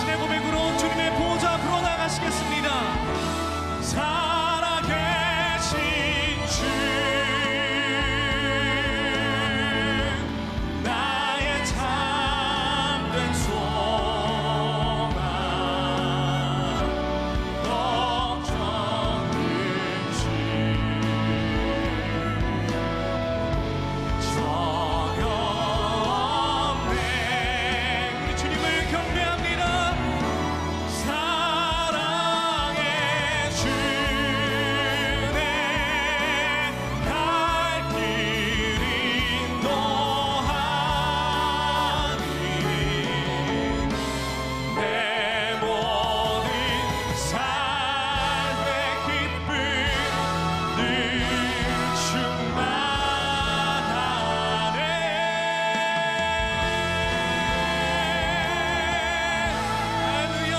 당신의 고백으로 주님의 보좌 앞으로 나가시겠습니다. 살아계신 주, 나의 참된 소망, 걱정 근심 전혀 없네. 우리 주님을 경배합니다. 사랑의 주네, 갈 길 인도하니 내 모든 삶의 기쁨 늘 충만하네. 할렐루야.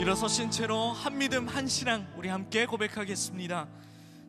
일어서신 채로 한 믿음 한 신앙 우리 함께 고백하겠습니다.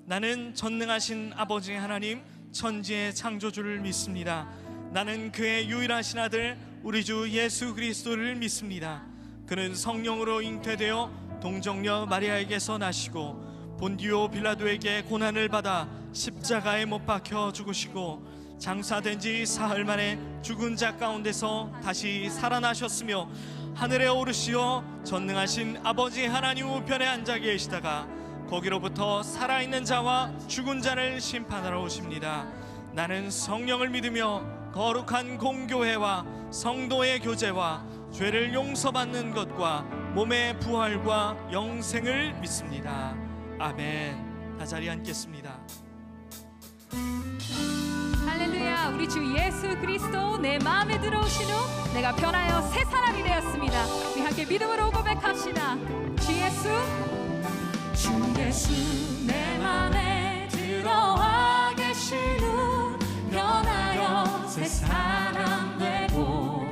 나는 전능하신 아버지 하나님 천지의 창조주를 믿습니다. 나는 그의 유일하신 아들 우리 주 예수 그리스도를 믿습니다. 그는 성령으로 잉태되어 동정녀 마리아에게서 나시고 본디오 빌라도에게 고난을 받아 십자가에 못 박혀 죽으시고 장사된 지 사흘 만에 죽은 자 가운데서 다시 살아나셨으며 하늘에 오르시어 전능하신 아버지 하나님 우편에 앉아 계시다가 거기로부터 살아있는 자와 죽은 자를 심판하러 오십니다. 나는 성령을 믿으며 거룩한 공교회와 성도의 교제와 죄를 용서받는 것과 몸의 부활과 영생을 믿습니다. 아멘. 다 자리에 앉겠습니다. 할렐루야. 우리 주 예수 그리스도 내 마음에 들어오신 후 내가 변하여 새 사람이 되었습니다. 우리 함께 믿음으로 고백합시다. 주 예수, 주 예수 내 마음에 들어와 계신 후 변하여 새 사람 되고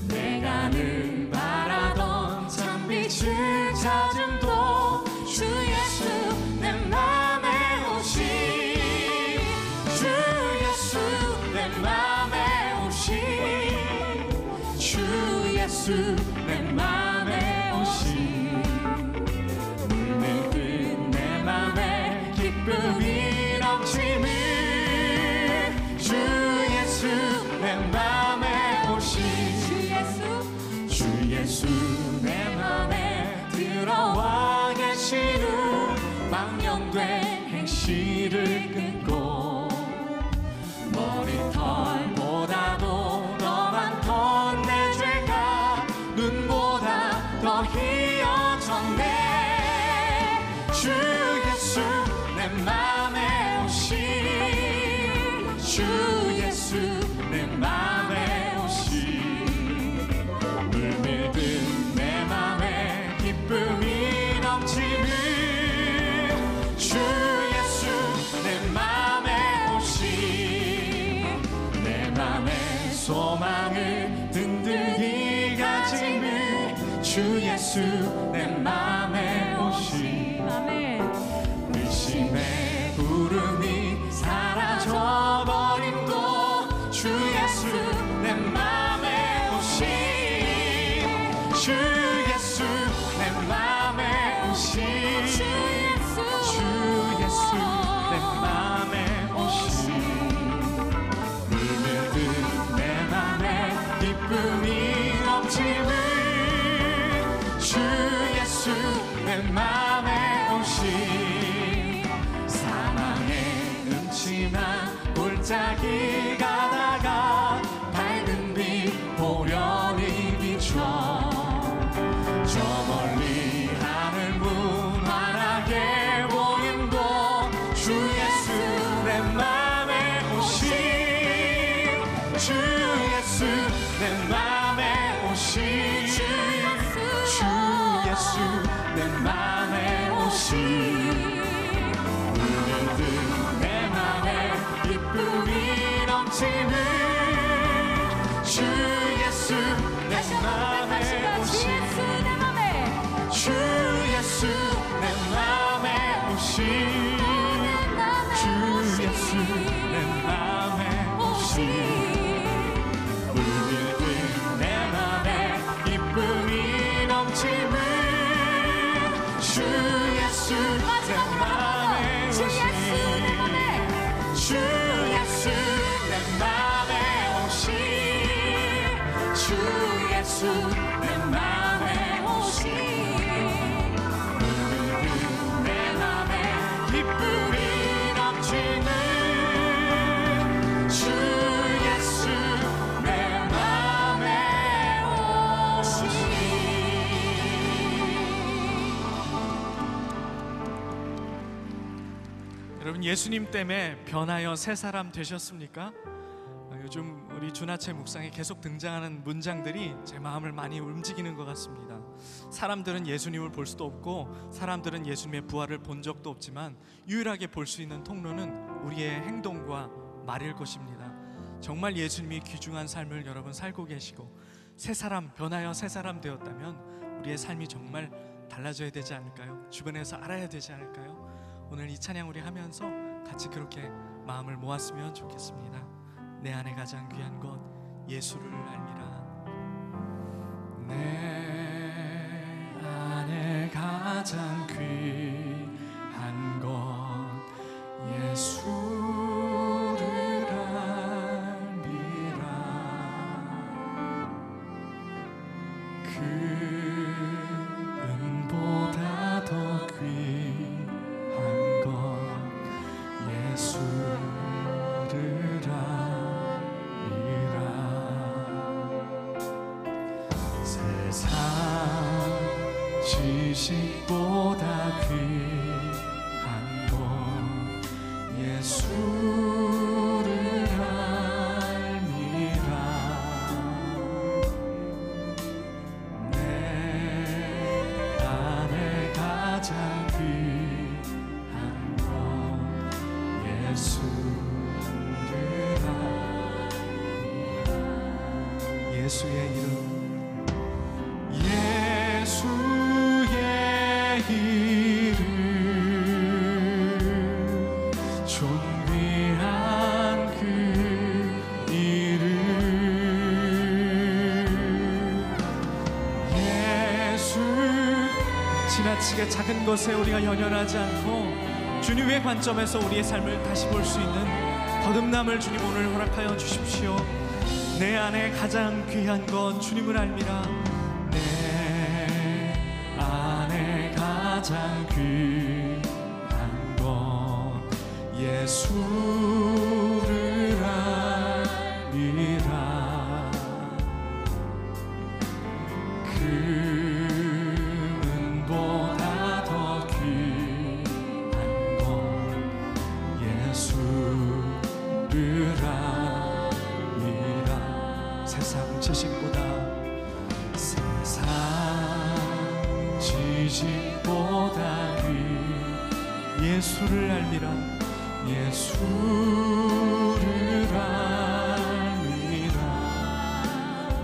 내가 늘 바라던 참빛을 찾음도 주 예수 내 마음에 오신 주 예수 내 마음에 오신 주 예수 내 마음에 오신 물밀듯 내 마음에 기쁨이 넘치는 주 예수 내 마음에 오신 주 예수 내 마음에 들어와 계신 후 망령된 행실을 끊고 머리털보다도 더 많던 내 죄가 눈보다 더 희어졌네. 주 예수 내 맘에 오신 주 예수 내 맘에 오신 물밀듯 내 맘에 기쁨이 넘치는 주 예수 내 맘에 오신 내 맘의 소망을 든든히 가지는 주 예수 내 맘에 오신 의심의 구름이 사라져버림도 주 예수 내 맘에 오신 주 예수 내 맘에 오신 주 예수 내 맘에 오신 물밀듯 내 맘에 기쁨이 넘치는 주 예수 내 맘에 오신 사망의 음침한 골짜기 가다가 밝은 빛 보련히 비춰 저 멀리 하늘 무한하게 보임도 주 예수 내 맘에 오신 주 예수 내 맘에 오신 주 예수 내 맘에 오신 물들든 내 맘에 기쁨이 넘치는 주 예수 내 맘에 오신 주 예수 내 맘에 오신 주 예수 내 맘에 예수님 때문에 변하여 새 사람 되셨습니까? 요즘 우리 주나체 묵상에 계속 등장하는 문장들이 제 마음을 많이 움직이는 것 같습니다. 사람들은 예수님을 볼 수도 없고 사람들은 예수님의 부활을 본 적도 없지만 유일하게 볼 수 있는 통로는 우리의 행동과 말일 것입니다. 정말 예수님이 귀중한 삶을 여러분 살고 계시고 새 사람, 변하여 새 사람 되었다면 우리의 삶이 정말 달라져야 되지 않을까요? 주변에서 알아야 되지 않을까요? 오늘 이 찬양 우리 하면서 같이 그렇게 마음을 모았으면 좋겠습니다. 내 안에 가장 귀한 것 예수를 알미라. 내 안에 가장 귀한 것 예수를 알미라. 그 은보다 더 귀한 것 예수를 알미라. 세상 지식보다 귀한 것 예수를 알미라. 내 안에 가장 귀한 것 예수를 알미라. 예수의 이름, 예수의 이름, 존귀한 그 이름. 예수, 지나치게 작은 것에 우리가 연연하지 않고 주님의 관점에서 우리의 삶을 다시 볼 수 있는 거듭남을 주님 오늘 허락하여 주십시오. 내 안에 가장 귀한 건 주님을 알미라. 내 안에 가장 귀한 건 예수를 알미라. 금은보다 더 귀한 건 예수를 알미라. 세상 지식보다 예수를 알미라. 예수를 알미라.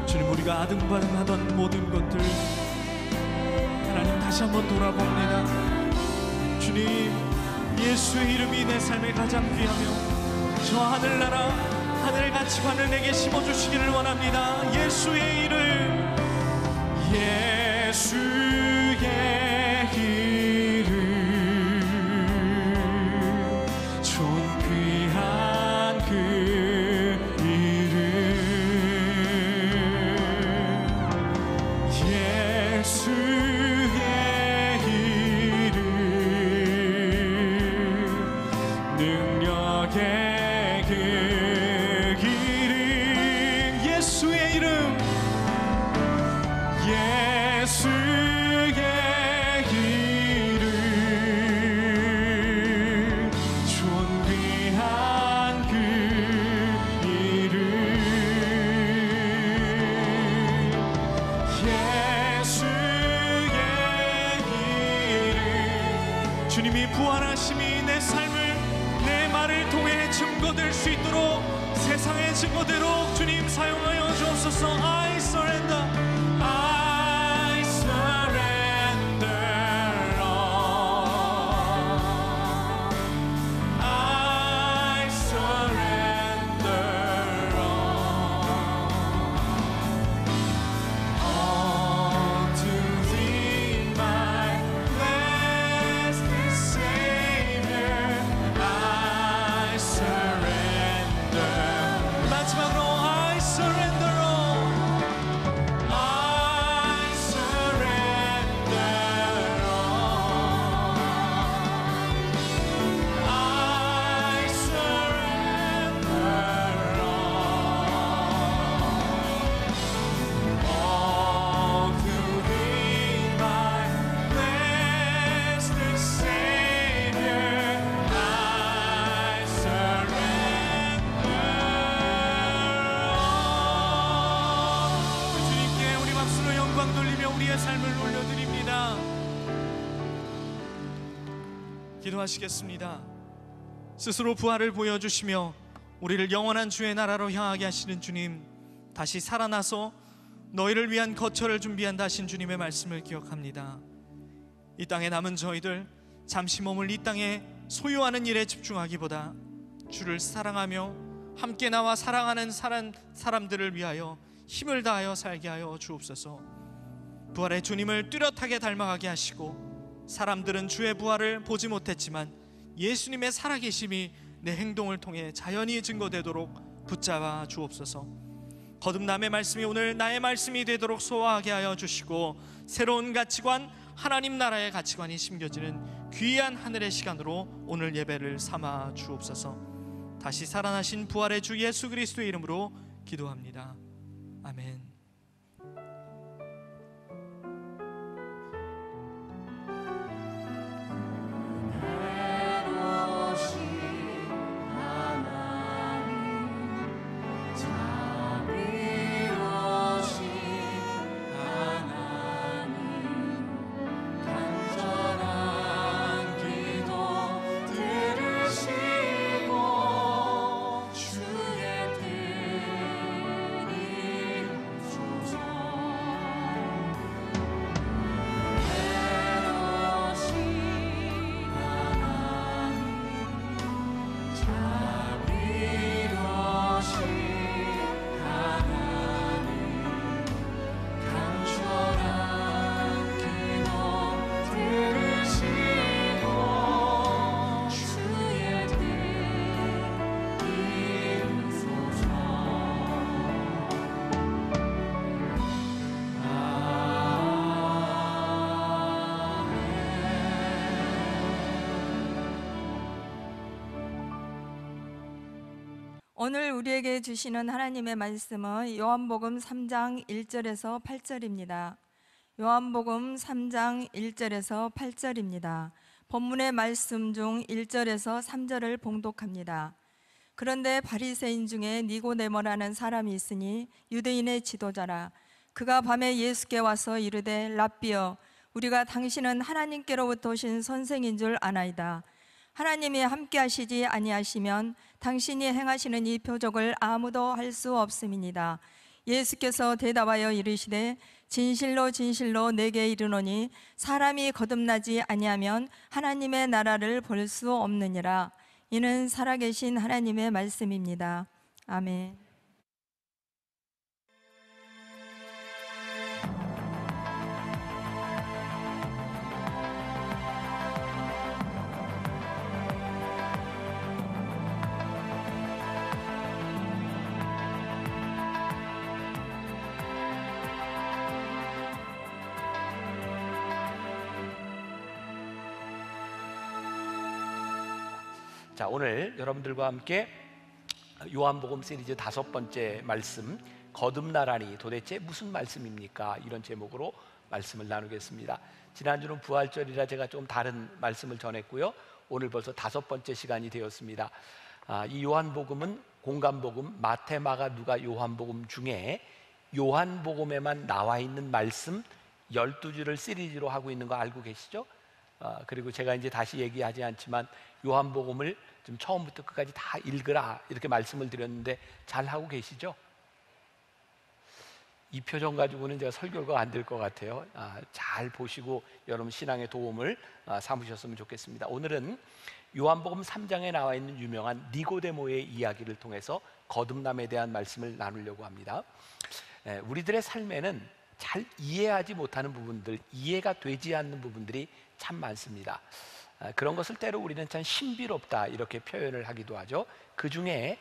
주님, 우리가 아등바등하던 모든 것들 하나님 다시 한번 돌아봅니다. 주님, 예수의 이름이 내 삶에 가장 귀하며 저 하늘나라 하늘의 가치관을 내게 심어주시기를 원합니다. 예수의 이름, 예수의 이름, 존귀한 그 이름, 예수의 이름, 능력의 그 이름, 예수의 이름, 예수의 이름, 존귀한 그 이름, 예수의 이름. 주님이 부활하심이 내 삶을, 내 말을 통해 증거될 수 있도록 세상의 증거대로 주님 사용하여 주옵소서. I surrender, I surrender, Lord. I surrender, all to Thee, my blessed Savior. I surrender. 마지막으로 I surrender. 우리의 삶을 올려드립니다. 기도하시겠습니다. 스스로 부활을 보여주시며 우리를 영원한 주의 나라로 향하게 하시는 주님, 다시 살아나서 너희를 위한 거처를 준비한다 하신 주님의 말씀을 기억합니다. 이 땅에 남은 저희들 잠시 몸을 이 땅에 소유하는 일에 집중하기보다 주를 사랑하며 함께 나와 사랑하는 사람들을 위하여 힘을 다하여 살게 하여 주옵소서. 부활의 주님을 뚜렷하게 닮아가게 하시고, 사람들은 주의 부활을 보지 못했지만 예수님의 살아계심이 내 행동을 통해 자연히 증거되도록 붙잡아 주옵소서. 거듭남의 말씀이 오늘 나의 말씀이 되도록 소화하게 하여 주시고, 새로운 가치관, 하나님 나라의 가치관이 심겨지는 귀한 하늘의 시간으로 오늘 예배를 삼아 주옵소서. 다시 살아나신 부활의 주 예수 그리스도의 이름으로 기도합니다. 아멘. 오늘 우리에게 주시는 하나님의 말씀은 요한복음 3장 1절에서 8절입니다. 요한복음 3장 1절에서 8절입니다. 본문의 말씀 중 1절에서 3절을 봉독합니다. 그런데 바리새인 중에 니고데모라는 사람이 있으니 유대인의 지도자라. 그가 밤에 예수께 와서 이르되 랍비여, 우리가 당신은 하나님께로부터 오신 선생인 줄 아나이다. 하나님이 함께 하시지 아니하시면 당신이 행하시는 이 표적을 아무도 할 수 없음이니이다. 예수께서 대답하여 이르시되 진실로 진실로 내게 이르노니 사람이 거듭나지 아니하면 하나님의 나라를 볼 수 없느니라. 이는 살아계신 하나님의 말씀입니다. 아멘. 자, 오늘 여러분들과 함께 요한복음 시리즈 5번째 말씀, 거듭나라니 도대체 무슨 말씀입니까? 이런 제목으로 말씀을 나누겠습니다. 지난주는 부활절이라 제가 좀 다른 말씀을 전했고요, 오늘 벌써 5번째 시간이 되었습니다. 이 요한복음은 공간복음, 마태, 마가, 누가, 요한복음 중에 요한복음에만 나와 있는 말씀 12주를 시리즈로 하고 있는 거 알고 계시죠? 그리고 제가 이제 다시 얘기하지 않지만 요한복음을 좀 처음부터 끝까지 다 읽으라 이렇게 말씀을 드렸는데 잘 하고 계시죠? 이 표정 가지고는 제가 설교가 안 될 것 같아요. 잘 보시고 여러분 신앙의 도움을 삼으셨으면 좋겠습니다. 오늘은 요한복음 3장에 나와 있는 유명한 니고데모의 이야기를 통해서 거듭남에 대한 말씀을 나누려고 합니다. 우리들의 삶에는 잘 이해하지 못하는 부분들, 이해가 되지 않는 부분들이 참 많습니다. 그런 것을 때로 우리는 참 신비롭다 이렇게 표현을 하기도 하죠. 그 중에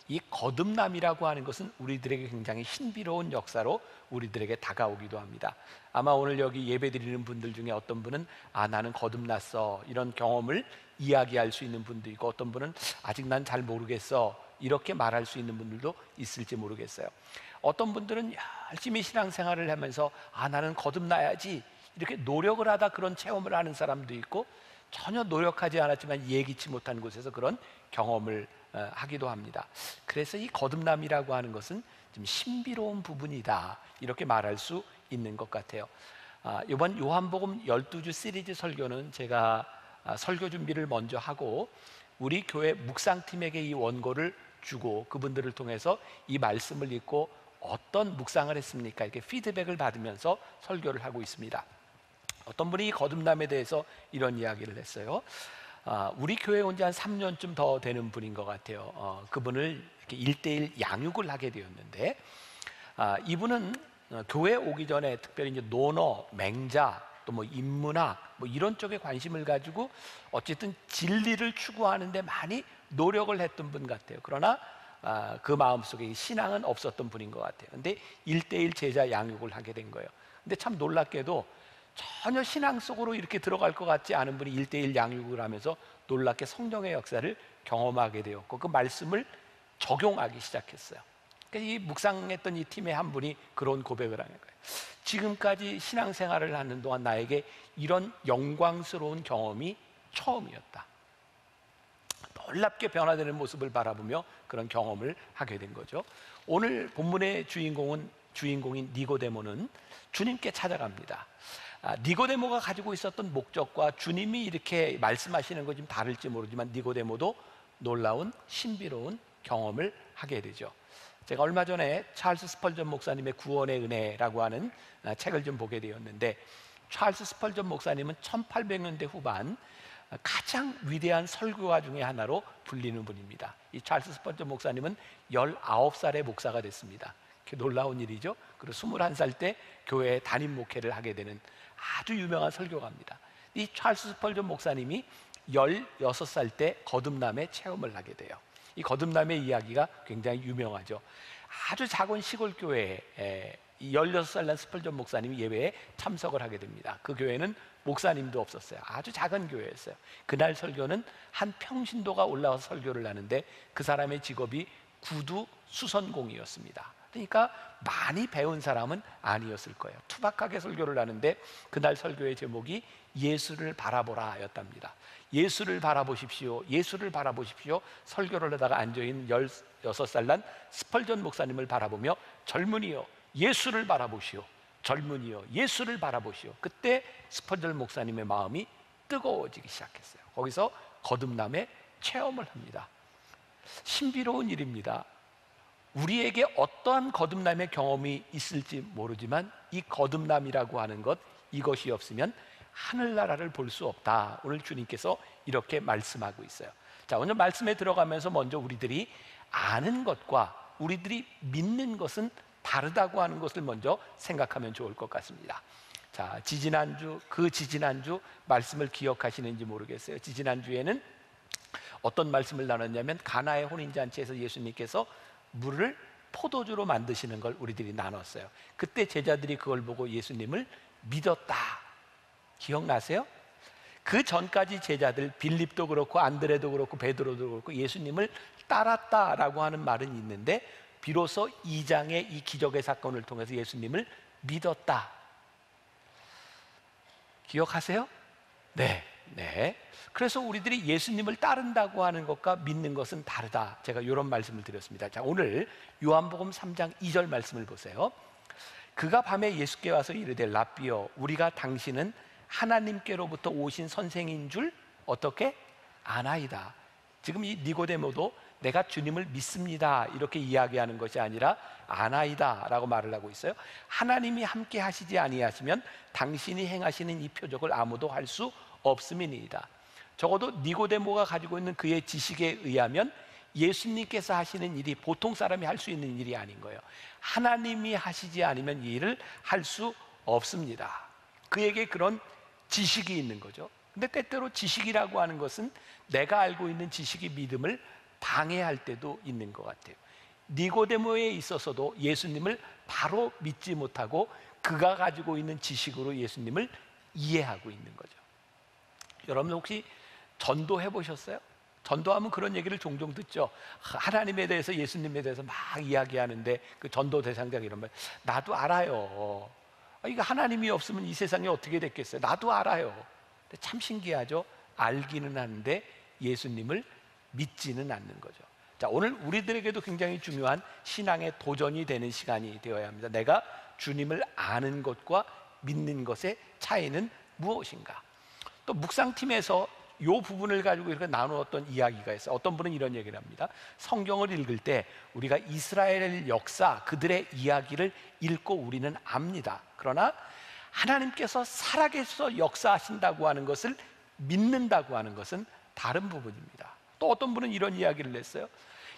이 거듭남이라고 하는 것은 우리들에게 굉장히 신비로운 역사로 우리들에게 다가오기도 합니다. 아마 오늘 여기 예배드리는 분들 중에 어떤 분은 나는 거듭났어 이런 경험을 이야기할 수 있는 분도 있고, 어떤 분은 아직 난 잘 모르겠어 이렇게 말할 수 있는 분들도 있을지 모르겠어요. 어떤 분들은 열심히 신앙생활을 하면서 나는 거듭나야지 이렇게 노력을 하다 그런 체험을 하는 사람도 있고, 전혀 노력하지 않았지만 예기치 못한 곳에서 그런 경험을 하기도 합니다. 그래서 이 거듭남이라고 하는 것은 좀 신비로운 부분이다 이렇게 말할 수 있는 것 같아요. 이번 요한복음 12주 시리즈 설교는 제가 설교 준비를 먼저 하고 우리 교회 묵상팀에게 이 원고를 주고 그분들을 통해서 이 말씀을 읽고 어떤 묵상을 했습니까? 이렇게 피드백을 받으면서 설교를 하고 있습니다. 어떤 분이 거듭남에 대해서 이런 이야기를 했어요. 우리 교회에 온 지 한 3년쯤 더 되는 분인 것 같아요. 그분을 이렇게 1:1 양육을 하게 되었는데 이분은 교회 오기 전에 특별히 이제 논어, 맹자, 또 뭐 인문학 뭐 이런 쪽에 관심을 가지고 어쨌든 진리를 추구하는데 많이 노력을 했던 분 같아요. 그러나 그 마음속에 신앙은 없었던 분인 것 같아요. 근데 1:1 제자 양육을 하게 된 거예요. 근데 참 놀랍게도 전혀 신앙 속으로 이렇게 들어갈 것 같지 않은 분이 1:1 양육을 하면서 놀랍게 성령의 역사를 경험하게 되었고 그 말씀을 적용하기 시작했어요. 그러니까 이 묵상했던 이 팀의 한 분이 그런 고백을 하는 거예요. 지금까지 신앙생활을 하는 동안 나에게 이런 영광스러운 경험이 처음이었다. 놀랍게 변화되는 모습을 바라보며 그런 경험을 하게 된 거죠. 오늘 본문의 주인공인 니고데모는 주님께 찾아갑니다. 니고데모가 가지고 있었던 목적과 주님이 이렇게 말씀하시는 것 좀 다를지 모르지만 니고데모도 놀라운 신비로운 경험을 하게 되죠. 제가 얼마 전에 찰스 스펄전 목사님의 구원의 은혜라고 하는 책을 좀 보게 되었는데 찰스 스펄전 목사님은 1800년대 후반 가장 위대한 설교가 중에 하나로 불리는 분입니다. 이 찰스 스펄전 목사님은 19살의 목사가 됐습니다. 놀라운 일이죠. 그리고 21살 때 교회에 담임 목회를 하게 되는 아주 유명한 설교가입니다. 이 찰스 스펄전 목사님이 16살 때 거듭남의 체험을 하게 돼요. 이 거듭남의 이야기가 굉장히 유명하죠. 아주 작은 시골 교회에 16살 난 스펄전 목사님이 예배에 참석을 하게 됩니다. 그 교회는 목사님도 없었어요. 아주 작은 교회였어요. 그날 설교는 한 평신도가 올라와서 설교를 하는데 그 사람의 직업이 구두 수선공이었습니다. 그러니까 많이 배운 사람은 아니었을 거예요. 투박하게 설교를 하는데 그날 설교의 제목이 예수를 바라보라 였답니다. 예수를 바라보십시오. 예수를 바라보십시오. 설교를 하다가 앉아있는 16살 난 스펄전 목사님을 바라보며 젊은이여 예수를 바라보시오. 젊은이여 예수를 바라보시오. 그때 스펄전 목사님의 마음이 뜨거워지기 시작했어요. 거기서 거듭남의 체험을 합니다. 신비로운 일입니다. 우리에게 어떠한 거듭남의 경험이 있을지 모르지만 이 거듭남이라고 하는 것, 이것이 없으면 하늘나라를 볼 수 없다. 오늘 주님께서 이렇게 말씀하고 있어요. 자, 오늘 말씀에 들어가면서 먼저 우리들이 아는 것과 우리들이 믿는 것은 다르다고 하는 것을 먼저 생각하면 좋을 것 같습니다. 자, 지지난주 말씀을 기억하시는지 모르겠어요. 지지난주에는 어떤 말씀을 나눴냐면 가나의 혼인잔치에서 예수님께서 물을 포도주로 만드시는 걸 우리들이 나눴어요. 그때 제자들이 그걸 보고 예수님을 믿었다. 기억나세요? 그 전까지 제자들 빌립도 그렇고 안드레도 그렇고 베드로도 그렇고 예수님을 따랐다라고 하는 말은 있는데 비로소 2장의 이 기적의 사건을 통해서 예수님을 믿었다. 기억하세요? 네. 그래서 우리들이 예수님을 따른다고 하는 것과 믿는 것은 다르다. 제가 이런 말씀을 드렸습니다. 자, 오늘 요한복음 3장 2절 말씀을 보세요. 그가 밤에 예수께 와서 이르되 라삐여 우리가 당신은 하나님께로부터 오신 선생인 줄 어떻게 아나이다. 지금 이 니고데모도 내가 주님을 믿습니다 이렇게 이야기하는 것이 아니라 아나이다 라고 말을 하고 있어요. 하나님이 함께 하시지 아니하시면 당신이 행하시는 이 표적을 아무도 할 수 없음이니이다. 적어도 니고데모가 가지고 있는 그의 지식에 의하면 예수님께서 하시는 일이 보통 사람이 할 수 있는 일이 아닌 거예요. 하나님이 하시지 않으면 이 일을 할 수 없습니다. 그에게 그런 지식이 있는 거죠. 근데 때때로 지식이라고 하는 것은 내가 알고 있는 지식이 믿음을 방해할 때도 있는 것 같아요. 니고데모에 있어서도 예수님을 바로 믿지 못하고 그가 가지고 있는 지식으로 예수님을 이해하고 있는 거죠. 여러분 혹시 전도해 보셨어요? 전도하면 그런 얘기를 종종 듣죠. 하나님에 대해서 예수님에 대해서 막 이야기하는데 그 전도 대상자가 이런 말 나도 알아요. 이거 하나님이 없으면 이 세상이 어떻게 됐겠어요? 나도 알아요. 근데 참 신기하죠. 알기는 하는데 예수님을 믿지는 않는 거죠. 자, 오늘 우리들에게도 굉장히 중요한 신앙의 도전이 되는 시간이 되어야 합니다. 내가 주님을 아는 것과 믿는 것의 차이는 무엇인가? 또 묵상팀에서 이 부분을 가지고 이렇게 나누었던 이야기가 있어요. 어떤 분은 이런 얘기를 합니다. 성경을 읽을 때 우리가 이스라엘의 역사, 그들의 이야기를 읽고 우리는 압니다. 그러나 하나님께서 살아계셔서 역사하신다고 하는 것을 믿는다고 하는 것은 다른 부분입니다. 또 어떤 분은 이런 이야기를 냈어요.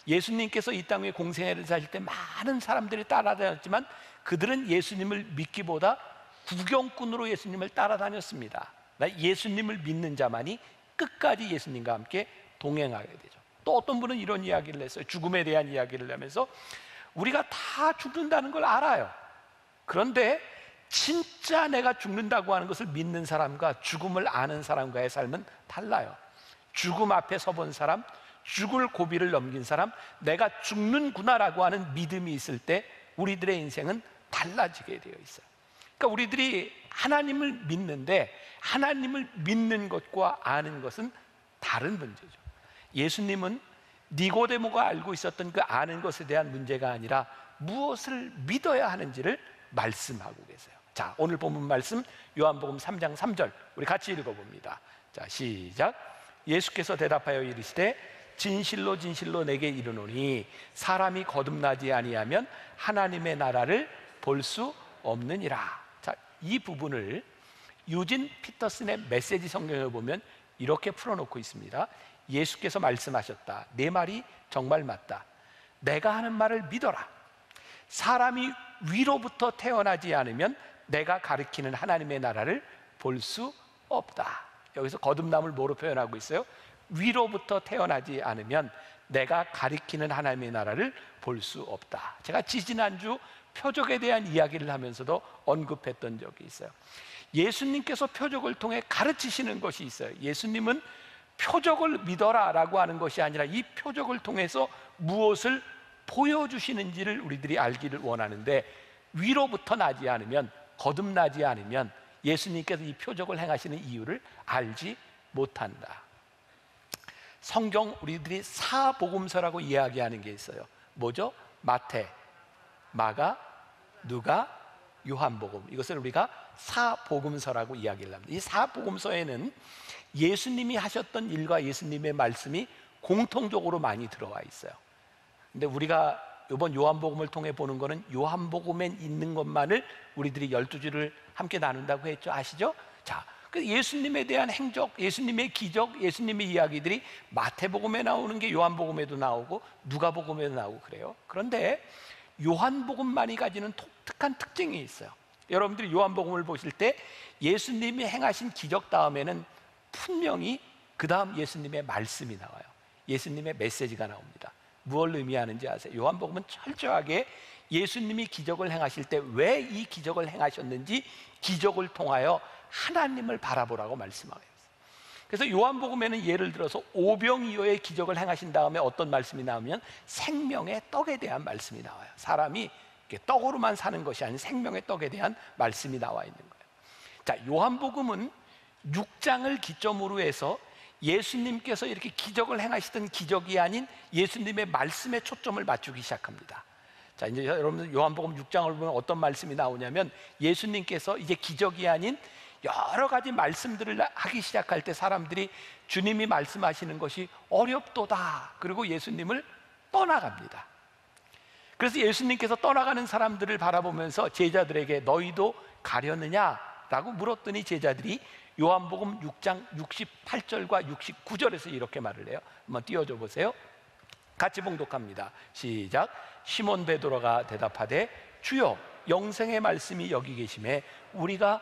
예수님께서 이 땅에 공생애를 사실 때 많은 사람들이 따라다녔지만 그들은 예수님을 믿기보다 구경꾼으로 예수님을 따라다녔습니다. 예수님을 믿는 자만이 끝까지 예수님과 함께 동행하게 되죠. 또 어떤 분은 이런 이야기를 했어요. 죽음에 대한 이야기를 하면서 우리가 다 죽는다는 걸 알아요. 그런데 진짜 내가 죽는다고 하는 것을 믿는 사람과 죽음을 아는 사람과의 삶은 달라요. 죽음 앞에 서본 사람, 죽을 고비를 넘긴 사람, 내가 죽는구나라고 하는 믿음이 있을 때 우리들의 인생은 달라지게 되어 있어요. 그러니까 우리들이 하나님을 믿는데 하나님을 믿는 것과 아는 것은 다른 문제죠. 예수님은 니고데모가 알고 있었던 그 아는 것에 대한 문제가 아니라 무엇을 믿어야 하는지를 말씀하고 계세요. 자, 오늘 본문 말씀 요한복음 3장 3절 우리 같이 읽어봅니다. 자, 시작. 예수께서 대답하여 이르시되 진실로 진실로 내게 이르노니 사람이 거듭나지 아니하면 하나님의 나라를 볼 수 없느니라. 자, 이 부분을 유진 피터슨의 메시지 성경에 보면 이렇게 풀어놓고 있습니다. 예수께서 말씀하셨다. 내 말이 정말 맞다. 내가 하는 말을 믿어라. 사람이 위로부터 태어나지 않으면 내가 가리키는 하나님의 나라를 볼 수 없다. 여기서 거듭남을 뭐로 표현하고 있어요? 위로부터 태어나지 않으면 내가 가리키는 하나님의 나라를 볼 수 없다. 제가 지지난주 표적에 대한 이야기를 하면서도 언급했던 적이 있어요. 예수님께서 표적을 통해 가르치시는 것이 있어요. 예수님은 표적을 믿어라 라고 하는 것이 아니라 이 표적을 통해서 무엇을 보여주시는지를 우리들이 알기를 원하는데, 위로부터 나지 않으면, 거듭나지 않으면 예수님께서 이 표적을 행하시는 이유를 알지 못한다. 성경 우리들이 사복음서라고 이야기하는 게 있어요. 뭐죠? 마태, 마가, 누가, 요한복음. 이것을 우리가 사복음서라고 이야기를 합니다. 이 사복음서에는 예수님이 하셨던 일과 예수님의 말씀이 공통적으로 많이 들어와 있어요. 근데 우리가 이번 요한복음을 통해 보는 거는 요한복음에 있는 것만을 우리들이 12주를 함께 나눈다고 했죠. 아시죠? 자, 예수님에 대한 행적, 예수님의 기적, 예수님의 이야기들이 마태복음에 나오는 게 요한복음에도 나오고 누가복음에도 나오고 그래요. 그런데 요한복음만이 가지는 독특한 특징이 있어요. 여러분들이 요한복음을 보실 때 예수님이 행하신 기적 다음에는 분명히 그 다음 예수님의 말씀이 나와요. 예수님의 메시지가 나옵니다. 무엇을 의미하는지 아세요? 요한복음은 철저하게 예수님이 기적을 행하실 때 왜 이 기적을 행하셨는지 기적을 통하여 하나님을 바라보라고 말씀하고 있어요. 그래서 요한복음에는 예를 들어서 오병이어의 기적을 행하신 다음에 어떤 말씀이 나오면 생명의 떡에 대한 말씀이 나와요. 사람이 떡으로만 사는 것이 아닌 생명의 떡에 대한 말씀이 나와 있는 거예요. 자, 요한복음은 6장을 기점으로 해서 예수님께서 이렇게 기적을 행하시던 기적이 아닌 예수님의 말씀에 초점을 맞추기 시작합니다. 자, 이제 여러분들 요한복음 6장을 보면 어떤 말씀이 나오냐면 예수님께서 이제 기적이 아닌 여러 가지 말씀들을 하기 시작할 때 사람들이 주님이 말씀하시는 것이 어렵도다. 그리고 예수님을 떠나갑니다. 그래서 예수님께서 떠나가는 사람들을 바라보면서 제자들에게 너희도 가려느냐라고 물었더니 제자들이 요한복음 6장 68절과 69절에서 이렇게 말을 해요. 한번 띄워줘 보세요. 같이 봉독합니다. 시작. 시몬 베드로가 대답하되 주여 영생의 말씀이 여기 계심에 우리가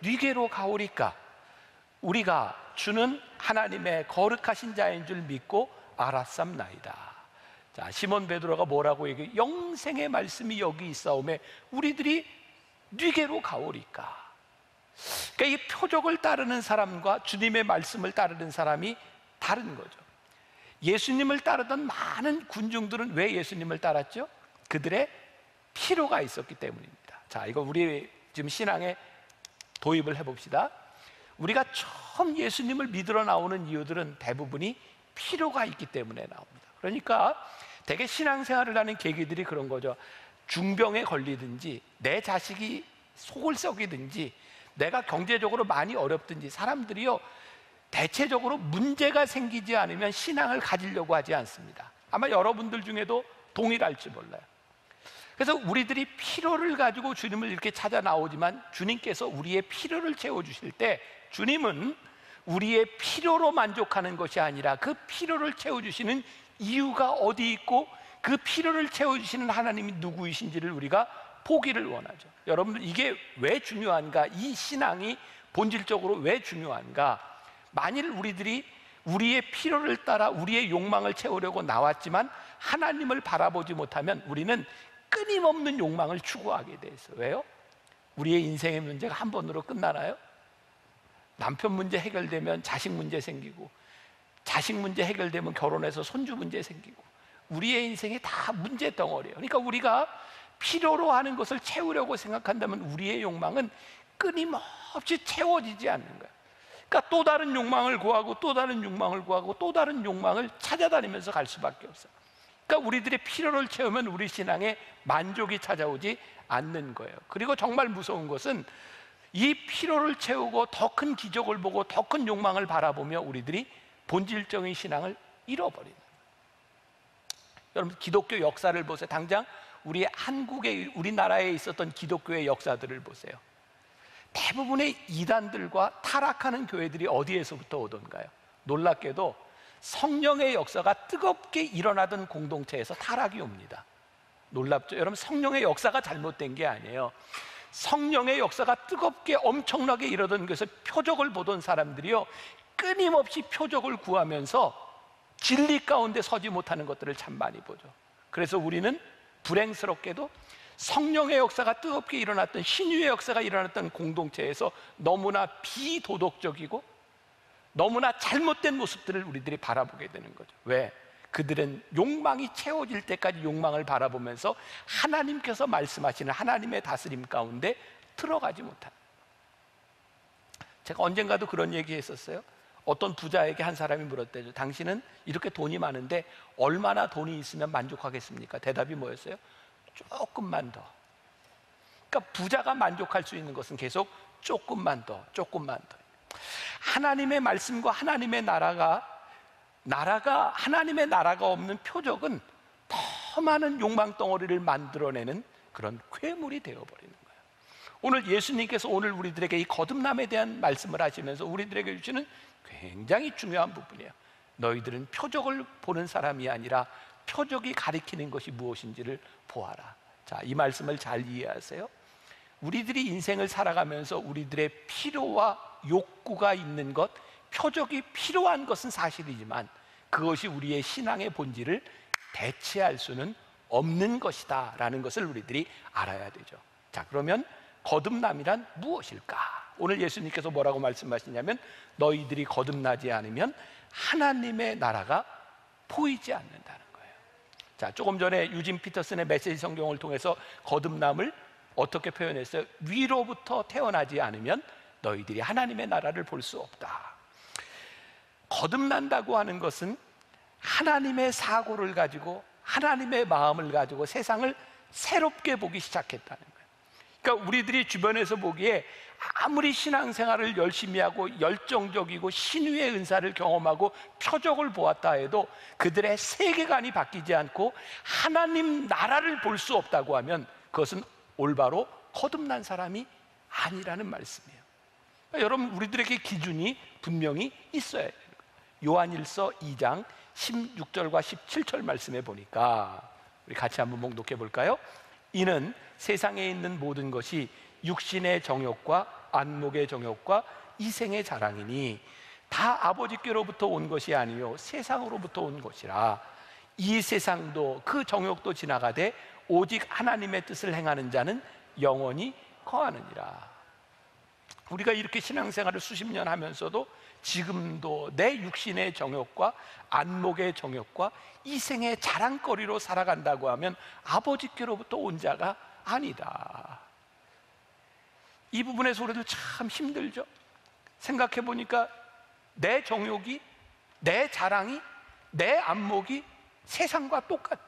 네게로 가오리까? 우리가 주는 하나님의 거룩하신 자인 줄 믿고 알았삼나이다. 자, 시몬 베드로가 뭐라고 얘기해? 영생의 말씀이 여기 있사오매 우리들이 네게로 가오리까? 그러니까 이 표적을 따르는 사람과 주님의 말씀을 따르는 사람이 다른 거죠. 예수님을 따르던 많은 군중들은 왜 예수님을 따랐죠? 그들의 필요가 있었기 때문입니다. 자, 이거 우리 지금 신앙에 도입을 해봅시다. 우리가 처음 예수님을 믿으러 나오는 이유들은 대부분이 필요가 있기 때문에 나옵니다. 그러니까 되게 신앙생활을 하는 계기들이 그런 거죠. 중병에 걸리든지 내 자식이 속을 썩이든지 내가 경제적으로 많이 어렵든지 사람들이요, 대체적으로 문제가 생기지 않으면 신앙을 가지려고 하지 않습니다. 아마 여러분들 중에도 동일할지 몰라요. 그래서 우리들이 필요를 가지고 주님을 이렇게 찾아 나오지만 주님께서 우리의 필요를 채워주실 때 주님은 우리의 필요로 만족하는 것이 아니라 그 필요를 채워주시는 이유가 어디 있고 그 필요를 채워주시는 하나님이 누구이신지를 우리가 보기를 원하죠. 여러분들, 이게 왜 중요한가? 이 신앙이 본질적으로 왜 중요한가? 만일 우리들이 우리의 필요를 따라 우리의 욕망을 채우려고 나왔지만 하나님을 바라보지 못하면 우리는 끊임없는 욕망을 추구하게 돼 있어요. 왜요? 우리의 인생의 문제가 한 번으로 끝나나요? 남편 문제 해결되면 자식 문제 생기고, 자식 문제 해결되면 결혼해서 손주 문제 생기고, 우리의 인생이 다 문제 덩어리예요. 그러니까 우리가 필요로 하는 것을 채우려고 생각한다면 우리의 욕망은 끊임없이 채워지지 않는 거예요. 그러니까 또 다른 욕망을 구하고 또 다른 욕망을 구하고 또 다른 욕망을 찾아다니면서 갈 수밖에 없어요. 그러니까 우리들의 필요를 채우면 우리 신앙에 만족이 찾아오지 않는 거예요. 그리고 정말 무서운 것은 이 필요를 채우고 더 큰 기적을 보고 더 큰 욕망을 바라보며 우리들이 본질적인 신앙을 잃어버리는 거예요. 여러분, 기독교 역사를 보세요. 당장 우리 한국에, 우리나라에 있었던 기독교의 역사들을 보세요. 대부분의 이단들과 타락하는 교회들이 어디에서부터 오던가요? 놀랍게도 성령의 역사가 뜨겁게 일어나던 공동체에서 타락이 옵니다. 놀랍죠? 여러분, 성령의 역사가 잘못된 게 아니에요. 성령의 역사가 뜨겁게 엄청나게 일어나던 것에서 표적을 보던 사람들이요, 끊임없이 표적을 구하면서 진리 가운데 서지 못하는 것들을 참 많이 보죠. 그래서 우리는 불행스럽게도 성령의 역사가 뜨겁게 일어났던, 신유의 역사가 일어났던 공동체에서 너무나 비도덕적이고 너무나 잘못된 모습들을 우리들이 바라보게 되는 거죠. 왜? 그들은 욕망이 채워질 때까지 욕망을 바라보면서 하나님께서 말씀하시는 하나님의 다스림 가운데 들어가지 못한. 제가 언젠가도 그런 얘기 했었어요. 어떤 부자에게 한 사람이 물었대죠. 당신은 이렇게 돈이 많은데 얼마나 돈이 있으면 만족하겠습니까? 대답이 뭐였어요? 조금만 더. 그러니까 부자가 만족할 수 있는 것은 계속 조금만 더, 조금만 더. 하나님의 말씀과 하나님의 나라가 하나님의 나라가 없는 표적은 더 많은 욕망 덩어리를 만들어내는 그런 괴물이 되어버리는 거예요. 오늘 예수님께서 오늘 우리들에게 이 거듭남에 대한 말씀을 하시면서 우리들에게 주시는 굉장히 중요한 부분이에요. 너희들은 표적을 보는 사람이 아니라 표적이 가리키는 것이 무엇인지를 보아라. 자, 이 말씀을 잘 이해하세요. 우리들이 인생을 살아가면서 우리들의 필요와 욕구가 있는 것, 표적이 필요한 것은 사실이지만 그것이 우리의 신앙의 본질을 대체할 수는 없는 것이다 라는 것을 우리들이 알아야 되죠. 자, 그러면 거듭남이란 무엇일까? 오늘 예수님께서 뭐라고 말씀하시냐면 너희들이 거듭나지 않으면 하나님의 나라가 보이지 않는다는 거예요. 자, 조금 전에 유진 피터슨의 메시지 성경을 통해서 거듭남을 어떻게 표현했어요? 위로부터 태어나지 않으면 너희들이 하나님의 나라를 볼 수 없다. 거듭난다고 하는 것은 하나님의 사고를 가지고 하나님의 마음을 가지고 세상을 새롭게 보기 시작했다는 거예요. 그러니까 우리들이 주변에서 보기에 아무리 신앙생활을 열심히 하고 열정적이고 신유의 은사를 경험하고 표적을 보았다 해도 그들의 세계관이 바뀌지 않고 하나님 나라를 볼 수 없다고 하면 그것은 올바로 거듭난 사람이 아니라는 말씀이에요. 그러니까 여러분, 우리들에게 기준이 분명히 있어야 돼요. 요한일서 2장 16절과 17절 말씀에 보니까 우리 같이 한번 봉독해 볼까요? 이는 세상에 있는 모든 것이 육신의 정욕과 안목의 정욕과 이생의 자랑이니 다 아버지께로부터 온 것이 아니요 세상으로부터 온 것이라. 이 세상도 그 정욕도 지나가되 오직 하나님의 뜻을 행하는 자는 영원히 거하느니라. 우리가 이렇게 신앙생활을 수십 년 하면서도 지금도 내 육신의 정욕과 안목의 정욕과 이생의 자랑거리로 살아간다고 하면 아버지께로부터 온 자가 아니다. 이 부분의 소리도 참 힘들죠. 생각해 보니까 내 정욕이, 내 자랑이, 내 안목이 세상과 똑같아.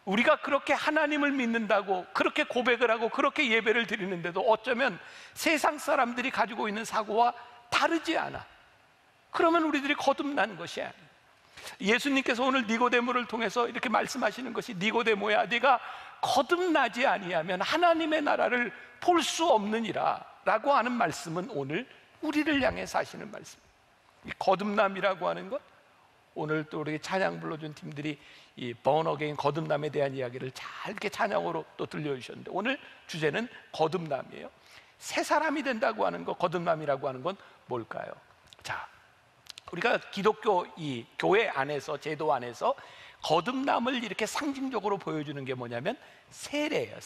우리가 그렇게 하나님을 믿는다고 그렇게 고백을 하고 그렇게 예배를 드리는데도 어쩌면 세상 사람들이 가지고 있는 사고와 다르지 않아. 그러면 우리들이 거듭난 것이 아니에요. 예수님께서 오늘 니고데모를 통해서 이렇게 말씀하시는 것이, 니고데모야, 네가 거듭나지 아니하면 하나님의 나라를 볼 수 없느니라 라고 하는 말씀은 오늘 우리를 향해서 하시는 말씀. 이 거듭남이라고 하는 것, 오늘 또 우리 찬양 불러준 팀들이 이 born again, 거듭남에 대한 이야기를 잘 이렇게 찬양으로 또 들려주셨는데, 오늘 주제는 거듭남이에요. 새 사람이 된다고 하는 것, 거듭남이라고 하는 건 뭘까요? 자, 우리가 기독교 이 교회 안에서, 제도 안에서 거듭남을 이렇게 상징적으로 보여주는 게 뭐냐면 세례예요.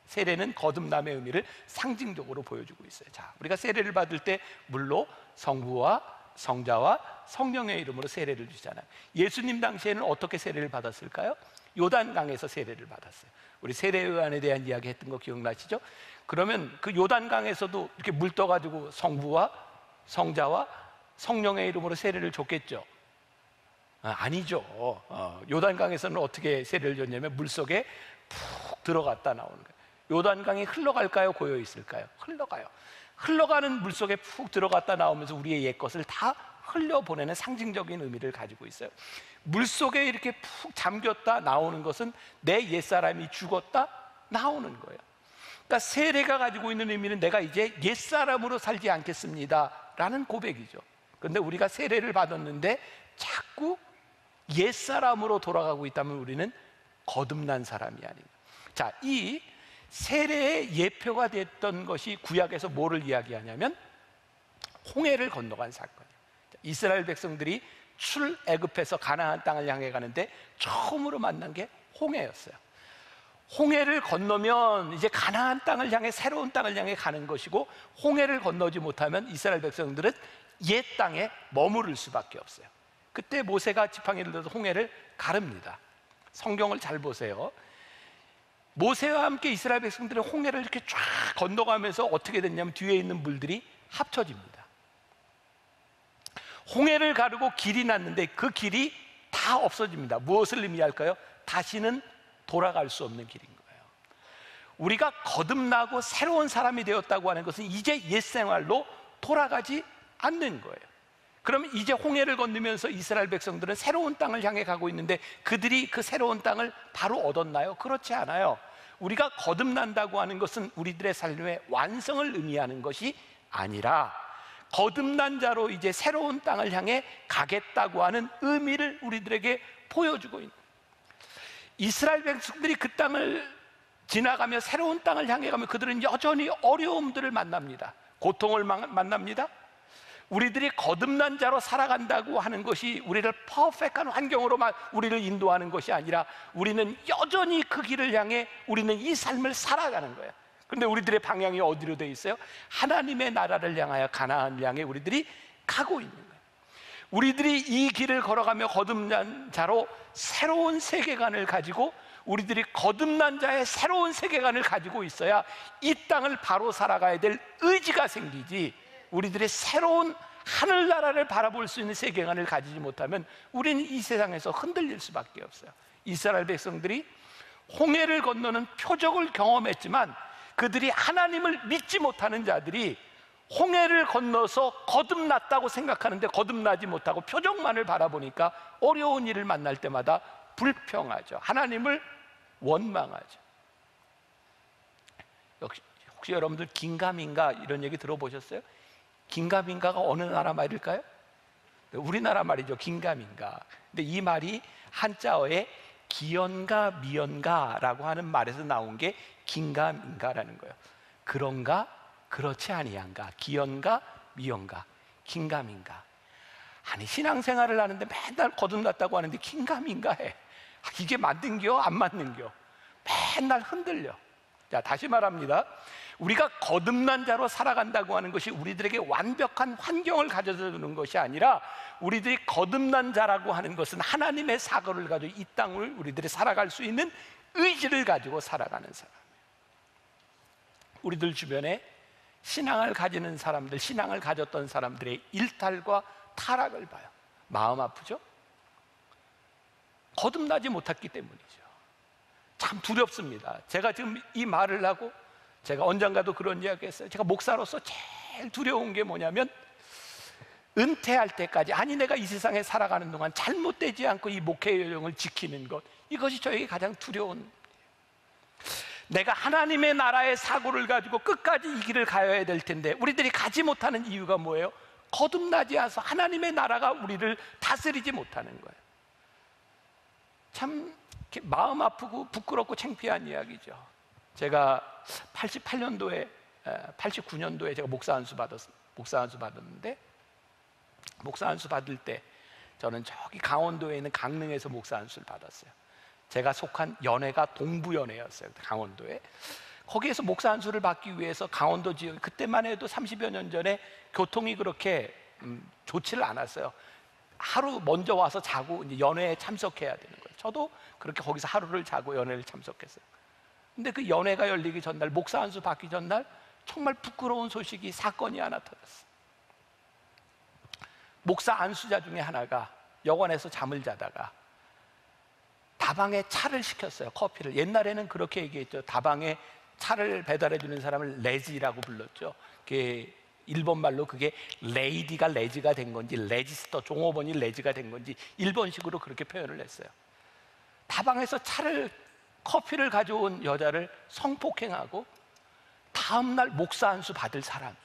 세례는 거듭남의 의미를 상징적으로 보여주고 있어요. 자, 우리가 세례를 받을 때 물로 성부와 성자와 성령의 이름으로 세례를 주잖아요. 예수님 당시에는 어떻게 세례를 받았을까요? 요단강에서 세례를 받았어요. 우리 세례요한에 대한 이야기 했던 거 기억나시죠? 그러면 그 요단강에서도 이렇게 물 떠가지고 성부와 성자와 성령의 이름으로 세례를 줬겠죠? 아니죠. 요단강에서는 어떻게 세례를 줬냐면 물속에 푹 들어갔다 나오는 거예요. 요단강이 흘러갈까요? 고여 있을까요? 흘러가요. 흘러가는 물속에 푹 들어갔다 나오면서 우리의 옛것을 다 흘려보내는 상징적인 의미를 가지고 있어요. 물속에 이렇게 푹 잠겼다 나오는 것은 내 옛사람이 죽었다 나오는 거예요. 그러니까 세례가 가지고 있는 의미는 내가 이제 옛사람으로 살지 않겠습니다 라는 고백이죠. 그런데 우리가 세례를 받았는데 자꾸 옛사람으로 돌아가고 있다면 우리는 거듭난 사람이 아닙니다. 자, 이 세례의 예표가 됐던 것이 구약에서 뭐를 이야기하냐면 홍해를 건너간 사건이에요. 이스라엘 백성들이 출애굽해서 가나안 땅을 향해 가는데 처음으로 만난 게 홍해였어요. 홍해를 건너면 이제 가나안 땅을 향해, 새로운 땅을 향해 가는 것이고, 홍해를 건너지 못하면 이스라엘 백성들은 옛 땅에 머무를 수밖에 없어요. 그때 모세가 지팡이를 들어서 홍해를 가릅니다. 성경을 잘 보세요. 모세와 함께 이스라엘 백성들은 홍해를 이렇게 쫙 건너가면서 어떻게 됐냐면 뒤에 있는 물들이 합쳐집니다. 홍해를 가르고 길이 났는데 그 길이 다 없어집니다. 무엇을 의미할까요? 다시는 돌아갈 수 없는 길인 거예요. 우리가 거듭나고 새로운 사람이 되었다고 하는 것은 이제 옛 생활로 돌아가지 않는 거예요. 그러면 이제 홍해를 건너면서 이스라엘 백성들은 새로운 땅을 향해 가고 있는데 그들이 그 새로운 땅을 바로 얻었나요? 그렇지 않아요. 우리가 거듭난다고 하는 것은 우리들의 삶의 완성을 의미하는 것이 아니라 거듭난 자로 이제 새로운 땅을 향해 가겠다고 하는 의미를 우리들에게 보여주고 있는, 이스라엘 백성들이 그 땅을 지나가며 새로운 땅을 향해 가면 그들은 여전히 어려움들을 만납니다. 고통을 만납니다. 우리들이 거듭난 자로 살아간다고 하는 것이 우리를 퍼펙트한 환경으로만 우리를 인도하는 것이 아니라 우리는 여전히 그 길을 향해 우리는 이 삶을 살아가는 거예요. 그런데 우리들의 방향이 어디로 되어 있어요? 하나님의 나라를 향하여, 가나안을 향해 우리들이 가고 있는 거예요. 우리들이 이 길을 걸어가며 거듭난 자로 새로운 세계관을 가지고, 우리들이 거듭난 자의 새로운 세계관을 가지고 있어야 이 땅을 바로 살아가야 될 의지가 생기지, 우리들의 새로운 하늘나라를 바라볼 수 있는 세계관을 가지지 못하면 우리는 이 세상에서 흔들릴 수밖에 없어요. 이스라엘 백성들이 홍해를 건너는 표적을 경험했지만 그들이 하나님을 믿지 못하는 자들이 홍해를 건너서 거듭났다고 생각하는데 거듭나지 못하고 표적만을 바라보니까 어려운 일을 만날 때마다 불평하죠. 하나님을 원망하죠. 혹시 여러분들 긴가민가 이런 얘기 들어보셨어요? 긴가민가가 어느 나라 말일까요? 우리나라 말이죠. 긴가민가. 근데 이 말이 한자어에 기연가 미연가라고 하는 말에서 나온 게 긴가민가라는 거예요. 그런가 그렇지 아니한가, 기연가 미연가, 긴가민가. 아니, 신앙생활을 하는데 맨날 거듭났다고 하는데 긴가민가해. 이게 맞는겨 안 맞는겨? 맨날 흔들려. 자, 다시 말합니다. 우리가 거듭난 자로 살아간다고 하는 것이 우리들에게 완벽한 환경을 가져다 주는 것이 아니라, 우리들이 거듭난 자라고 하는 것은 하나님의 사고를 가지고 이 땅을 우리들이 살아갈 수 있는 의지를 가지고 살아가는 사람이에요. 우리들 주변에 신앙을 가지는 사람들, 신앙을 가졌던 사람들의 일탈과 타락을 봐요. 마음 아프죠? 거듭나지 못했기 때문이죠. 참 두렵습니다. 제가 지금 이 말을 하고 제가 언젠가도 그런 이야기 했어요. 제가 목사로서 제일 두려운 게 뭐냐면 은퇴할 때까지, 아니 내가 이 세상에 살아가는 동안 잘못되지 않고 이 목회 여정을 지키는 것, 이것이 저에게 가장 두려운, 내가 하나님의 나라의 사고를 가지고 끝까지 이 길을 가야 될 텐데 우리들이 가지 못하는 이유가 뭐예요? 거듭나지 않아서 하나님의 나라가 우리를 다스리지 못하는 거예요. 참 마음 아프고 부끄럽고 창피한 이야기죠. 제가 89년도에 제가 목사 안수 받았는데, 목사 안수 받을 때 저는 저기 강원도에 있는 강릉에서 목사 안수를 받았어요. 제가 속한 연회가 동부연회였어요. 강원도에. 거기에서 목사 안수를 받기 위해서 강원도 지역, 그때만 해도 30여 년 전에 교통이 그렇게 좋지를 않았어요. 하루 먼저 와서 자고 이제 연회에 참석해야 되는 거예요. 저도 그렇게 거기서 하루를 자고 연회를 참석했어요. 근데 그 연회가 열리기 전날, 목사 안수 받기 전날 정말 부끄러운 소식이, 사건이 하나 터졌어요. 목사 안수자 중에 하나가 여관에서 잠을 자다가 다방에 차를 시켰어요. 커피를. 옛날에는 그렇게 얘기했죠. 다방에 차를 배달해 주는 사람을 레지라고 불렀죠. 그게 일본 말로 그게 레이디가 레지가 된 건지, 레지스터 종업원이 레지가 된 건지 일본식으로 그렇게 표현을 했어요. 다방에서 커피를 가져온 여자를 성폭행하고 다음날 목사 안수 받을 사람이,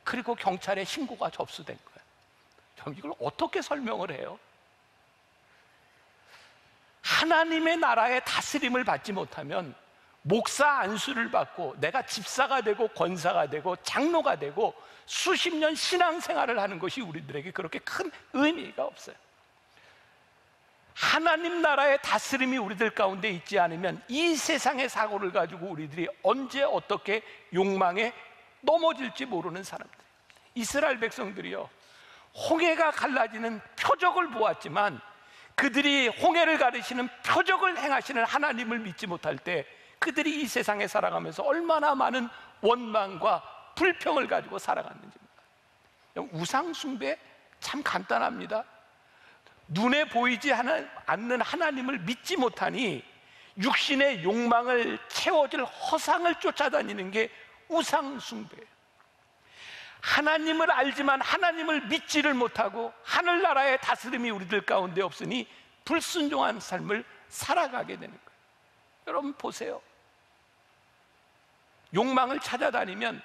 그리고 경찰에 신고가 접수된 거예요. 그럼 이걸 어떻게 설명을 해요? 하나님의 나라의 다스림을 받지 못하면 목사 안수를 받고 내가 집사가 되고 권사가 되고 장로가 되고 수십 년 신앙생활을 하는 것이 우리들에게 그렇게 큰 의미가 없어요. 하나님 나라의 다스림이 우리들 가운데 있지 않으면 이 세상의 사고를 가지고 우리들이 언제 어떻게 욕망에 넘어질지 모르는 사람들. 이스라엘 백성들이요, 홍해가 갈라지는 표적을 보았지만 그들이 홍해를 가르시는 표적을 행하시는 하나님을 믿지 못할 때 그들이 이 세상에 살아가면서 얼마나 많은 원망과 불평을 가지고 살아갔는지. 우상 숭배 참 간단합니다. 눈에 보이지 않는 하나님을 믿지 못하니 육신의 욕망을 채워줄 허상을 쫓아다니는 게 우상 숭배예요. 하나님을 알지만 하나님을 믿지를 못하고 하늘나라의 다스림이 우리들 가운데 없으니 불순종한 삶을 살아가게 되는 거예요. 여러분 보세요. 욕망을 찾아다니면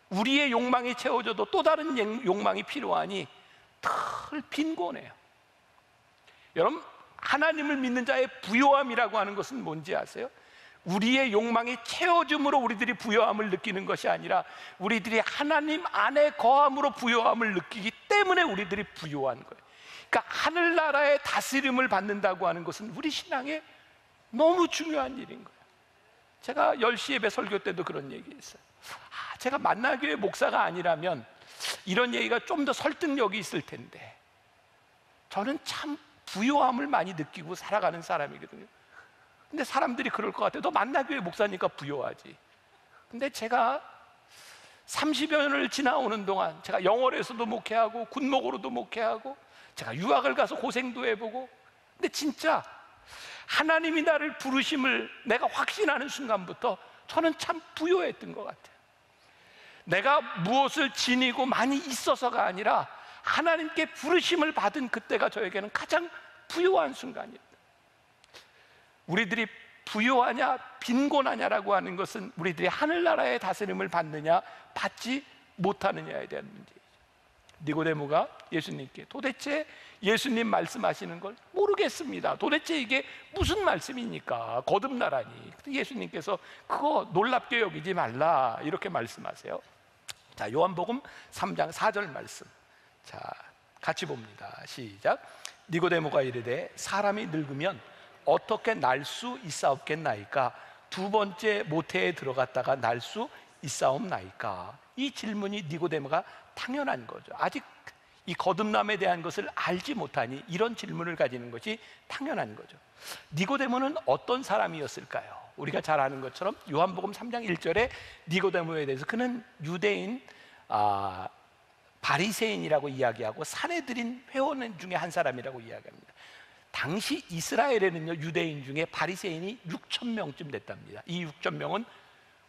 우리의 욕망이 채워져도 또 다른 욕망이 필요하니 늘 빈곤해요. 여러분, 하나님을 믿는 자의 부요함이라고 하는 것은 뭔지 아세요? 우리의 욕망이 채워줌으로 우리들이 부요함을 느끼는 것이 아니라 우리들이 하나님 안에 거함으로 부요함을 느끼기 때문에 우리들이 부요한 거예요. 그러니까 하늘나라의 다스림을 받는다고 하는 것은 우리 신앙에 너무 중요한 일인 거예요. 제가 10시 예배 설교 때도 그런 얘기 했어요. 제가 만나교회 목사가 아니라면 이런 얘기가 좀 더 설득력이 있을 텐데 저는 참 부요함을 많이 느끼고 살아가는 사람이거든요. 근데 사람들이 그럴 것 같아요. 너 만나교회 목사니까 부요하지. 근데 제가 30여 년을 지나오는 동안 제가 영월에서도 목회하고 군목으로도 목회하고 제가 유학을 가서 고생도 해보고, 근데 진짜 하나님이 나를 부르심을 내가 확신하는 순간부터 저는 참 부요했던 것 같아요. 내가 무엇을 지니고 많이 있어서가 아니라 하나님께 부르심을 받은 그때가 저에게는 가장 부요한 순간이었다. 우리들이 부요하냐 빈곤하냐라고 하는 것은 우리들이 하늘나라의 다스림을 받느냐 받지 못하느냐에 대한 문제이죠. 니고데모가 예수님께 도대체 예수님 말씀하시는 걸 모르겠습니다. 도대체 이게 무슨 말씀입니까? 거듭나라니. 예수님께서 그거 놀랍게 여기지 말라 이렇게 말씀하세요. 자, 요한복음 3장 4절 말씀. 자, 같이 봅니다. 시작. 니고데모가 이르되 사람이 늙으면 어떻게 날 수 있사옵겠나이까? 두 번째 모태에 들어갔다가 날 수 있사옵나이까? 이 질문이 니고데모가 당연한 거죠. 아직 이 거듭남에 대한 것을 알지 못하니 이런 질문을 가지는 것이 당연한 거죠. 니고데모는 어떤 사람이었을까요? 우리가 잘 아는 것처럼 요한복음 3장 1절에 니고데모에 대해서 그는 유대인 바리새인이라고 이야기하고 사내들인 회원 중에 한 사람이라고 이야기합니다. 당시 이스라엘에는요, 유대인 중에 바리새인이 6천 명쯤 됐답니다. 이 6천 명은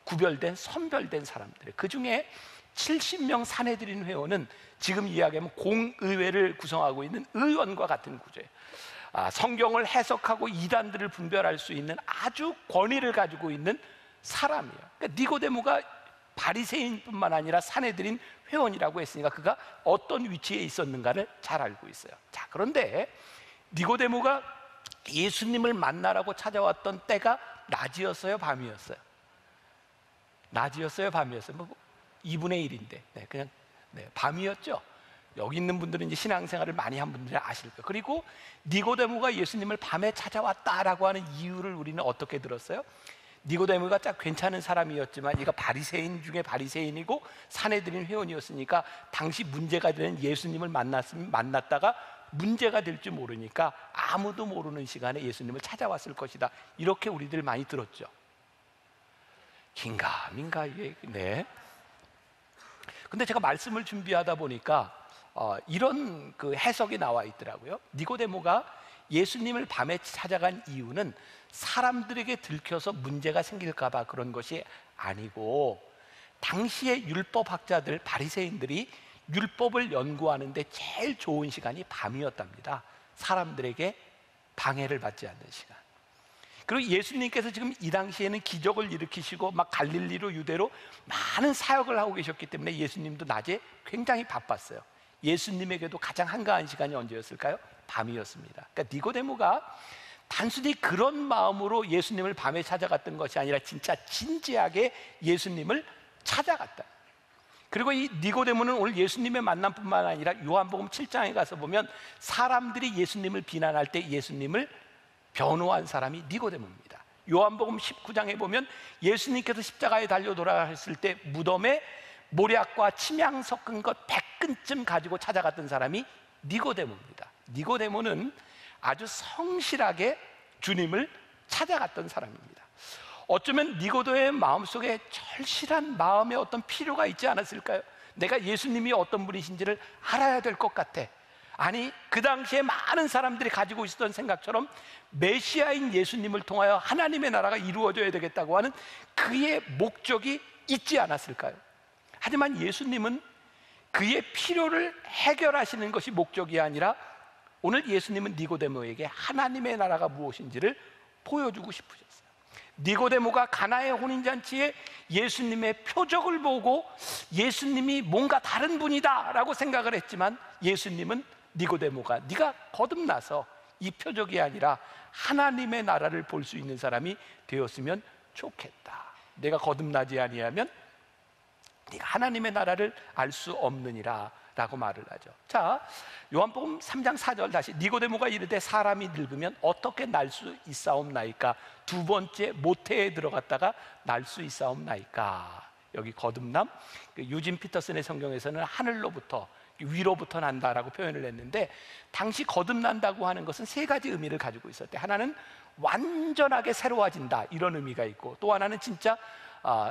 구별된 선별된 사람들, 그 중에 70명 사내들인 회원은 지금 이야기하면 공의회를 구성하고 있는 의원과 같은 구조예요. 성경을 해석하고 이단들을 분별할 수 있는 아주 권위를 가지고 있는 사람이에요. 그러니까 니고데모가 바리새인뿐만 아니라 사내들인 회원이라고 했으니까 그가 어떤 위치에 있었는가를 잘 알고 있어요. 자, 그런데 니고데모가 예수님을 만나라고 찾아왔던 때가 낮이었어요, 밤이었어요? 낮이었어요, 밤이었어요? 뭐 2분의 1인데 그냥 밤이었죠. 여기 있는 분들은 이제 신앙생활을 많이 한 분들이 아실 거예요. 그리고 니고데모가 예수님을 밤에 찾아왔다라고 하는 이유를 우리는 어떻게 들었어요? 니고데모가 딱 괜찮은 사람이었지만 이가 바리새인 중에 바리새인이고 사내들인 회원이었으니까 당시 문제가 되는 예수님을 만났다가 문제가 될 줄 모르니까 아무도 모르는 시간에 예수님을 찾아왔을 것이다, 이렇게 우리들 많이 들었죠. 긴가민가 이게. 근데 제가 말씀을 준비하다 보니까 이런 그 해석이 나와 있더라고요. 니고데모가 예수님을 밤에 찾아간 이유는 사람들에게 들켜서 문제가 생길까 봐 그런 것이 아니고, 당시의 율법학자들 바리새인들이 율법을 연구하는데 제일 좋은 시간이 밤이었답니다. 사람들에게 방해를 받지 않는 시간. 그리고 예수님께서 지금 이 당시에는 기적을 일으키시고 막 갈릴리로 유대로 많은 사역을 하고 계셨기 때문에 예수님도 낮에 굉장히 바빴어요. 예수님에게도 가장 한가한 시간이 언제였을까요? 밤이었습니다. 그러니까 니고데모가 단순히 그런 마음으로 예수님을 밤에 찾아갔던 것이 아니라 진짜 진지하게 예수님을 찾아갔다. 그리고 이 니고데모는 오늘 예수님의 만남뿐만 아니라 요한복음 7장에 가서 보면 사람들이 예수님을 비난할 때 예수님을 변호한 사람이 니고데모입니다. 요한복음 19장에 보면 예수님께서 십자가에 달려 돌아가셨을 때 무덤에 모략과 침향 섞은 것 100근쯤 가지고 찾아갔던 사람이 니고데모입니다. 니고데모는 아주 성실하게 주님을 찾아갔던 사람입니다. 어쩌면 니고데모의 마음속에 절실한 마음의 어떤 필요가 있지 않았을까요? 내가 예수님이 어떤 분이신지를 알아야 될 것 같아. 아니, 그 당시에 많은 사람들이 가지고 있었던 생각처럼 메시아인 예수님을 통하여 하나님의 나라가 이루어져야 되겠다고 하는 그의 목적이 있지 않았을까요? 하지만 예수님은 그의 필요를 해결하시는 것이 목적이 아니라 오늘 예수님은 니고데모에게 하나님의 나라가 무엇인지를 보여주고 싶으셨어요. 니고데모가 가나의 혼인잔치에 예수님의 표적을 보고 예수님이 뭔가 다른 분이다 라고 생각을 했지만 예수님은 니고데모가 네가 거듭나서 이 표적이 아니라 하나님의 나라를 볼 수 있는 사람이 되었으면 좋겠다. 내가 거듭나지 아니하면 네가 하나님의 나라를 알 수 없느니라 라고 말을 하죠. 자, 요한복음 3장 4절 다시. 니고데모가 이르되 사람이 늙으면 어떻게 날 수 있사옵나이까? 두 번째 모태에 들어갔다가 날 수 있사옵나이까? 여기 거듭남, 유진 피터슨의 성경에서는 하늘로부터 위로부터 난다라고 표현을 했는데, 당시 거듭난다고 하는 것은 세 가지 의미를 가지고 있었대. 하나는 완전하게 새로워진다, 이런 의미가 있고, 또 하나는 진짜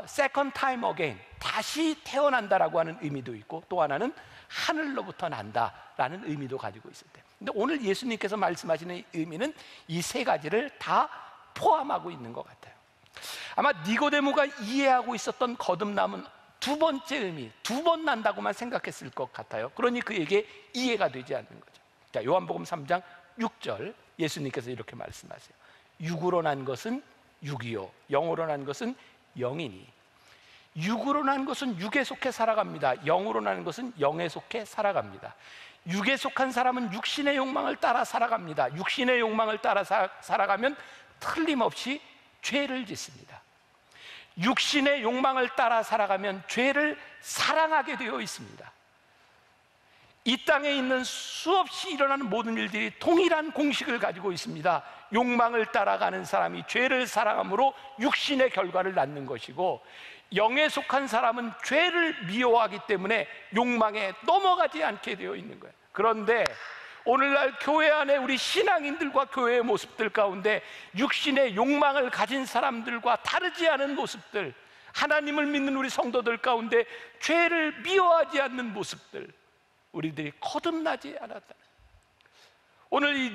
second time again, 다시 태어난다라고 하는 의미도 있고, 또 하나는 하늘로부터 난다라는 의미도 가지고 있었대. 근데 오늘 예수님께서 말씀하시는 의미는 이 세 가지를 다 포함하고 있는 것 같아요. 아마 니고데모가 이해하고 있었던 거듭남은 두 번째 의미, 두 번 난다고만 생각했을 것 같아요. 그러니 그에게 이해가 되지 않는 거죠. 자, 요한복음 3장 6절 예수님께서 이렇게 말씀하세요. 육으로 난 것은 육이요, 영으로 난 것은 영이니. 육으로 난 것은 육에 속해 살아갑니다. 영으로 나는 것은 영에 속해 살아갑니다. 육에 속한 사람은 육신의 욕망을 따라 살아갑니다. 육신의 욕망을 따라 살아가면 틀림없이 죄를 짓습니다. 육신의 욕망을 따라 살아가면 죄를 사랑하게 되어 있습니다. 이 땅에 있는 수없이 일어나는 모든 일들이 동일한 공식을 가지고 있습니다. 욕망을 따라가는 사람이 죄를 사랑함으로 육신의 결과를 낳는 것이고, 영에 속한 사람은 죄를 미워하기 때문에 욕망에 넘어가지 않게 되어 있는 거예요. 그런데 오늘날 교회 안에 우리 신앙인들과 교회의 모습들 가운데 육신의 욕망을 가진 사람들과 다르지 않은 모습들, 하나님을 믿는 우리 성도들 가운데 죄를 미워하지 않는 모습들, 우리들이 거듭나지 않았다. 오늘 이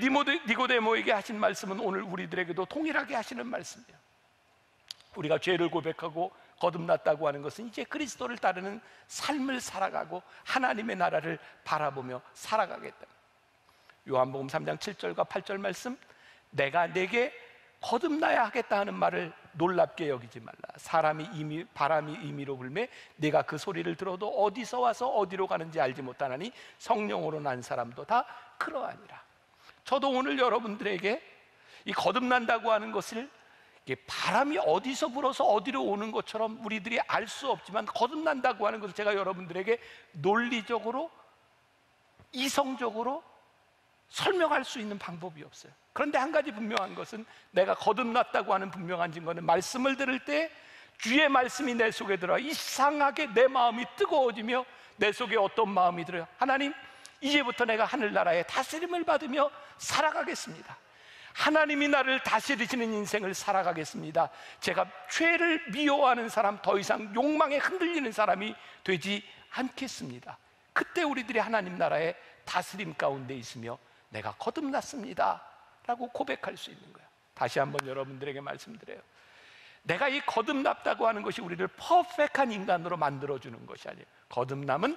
니고데모에게 하신 말씀은 오늘 우리들에게도 동일하게 하시는 말씀이에요. 우리가 죄를 고백하고 거듭났다고 하는 것은 이제 그리스도를 따르는 삶을 살아가고 하나님의 나라를 바라보며 살아가겠다. 요한복음 3장 7절과 8절 말씀, 내가 내게 거듭나야 하겠다 하는 말을 놀랍게 여기지 말라. 바람이 임의로 불매 내가 그 소리를 들어도 어디서 와서 어디로 가는지 알지 못하나니 성령으로 난 사람도 다 그러하니라. 저도 오늘 여러분들에게 이 거듭난다고 하는 것을 바람이 어디서 불어서 어디로 오는 것처럼 우리들이 알 수 없지만, 거듭난다고 하는 것을 제가 여러분들에게 논리적으로 이성적으로 설명할 수 있는 방법이 없어요. 그런데 한 가지 분명한 것은, 내가 거듭났다고 하는 분명한 증거는 말씀을 들을 때 주의 말씀이 내 속에 들어 이상하게 내 마음이 뜨거워지며 내 속에 어떤 마음이 들어요? 하나님, 이제부터 내가 하늘나라의 다스림을 받으며 살아가겠습니다. 하나님이 나를 다스리시는 인생을 살아가겠습니다. 제가 죄를 미워하는 사람, 더 이상 욕망에 흔들리는 사람이 되지 않겠습니다. 그때 우리들이 하나님 나라의 다스림 가운데 있으며 내가 거듭났습니다 라고 고백할 수 있는 거예요. 다시 한번 여러분들에게 말씀드려요. 내가 이 거듭났다고 하는 것이 우리를 퍼펙트한 인간으로 만들어주는 것이 아니에요. 거듭남은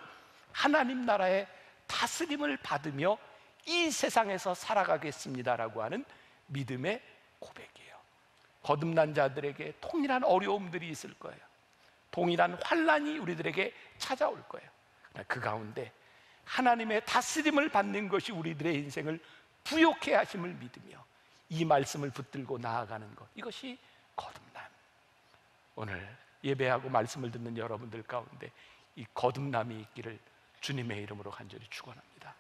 하나님 나라의 다스림을 받으며 이 세상에서 살아가겠습니다라고 하는 믿음의 고백이에요. 거듭난 자들에게 동일한 어려움들이 있을 거예요. 동일한 환난이 우리들에게 찾아올 거예요. 그 가운데 하나님의 다스림을 받는 것이 우리들의 인생을 부욕해 하심을 믿으며 이 말씀을 붙들고 나아가는 것, 이것이 거듭남. 오늘 예배하고 말씀을 듣는 여러분들 가운데 이 거듭남이 있기를 주님의 이름으로 간절히 축원합니다.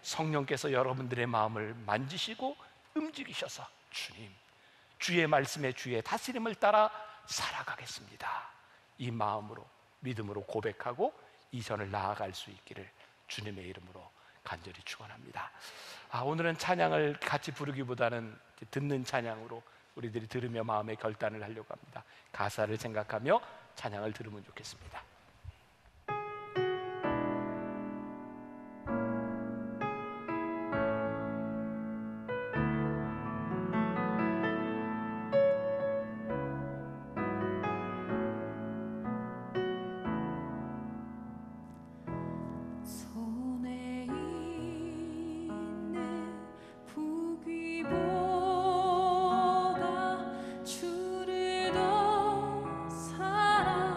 성령께서 여러분들의 마음을 만지시고 움직이셔서 주님, 주의 말씀에 주의 다스림을 따라 살아가겠습니다, 이 마음으로 믿음으로 고백하고 이전을 나아갈 수 있기를 주님의 이름으로 간절히 축원합니다. 오늘은 찬양을 같이 부르기보다는 듣는 찬양으로 우리들이 들으며 마음의 결단을 하려고 합니다. 가사를 생각하며 찬양을 들으면 좋겠습니다. 손에 있는 부귀보다 주를 더 사랑하는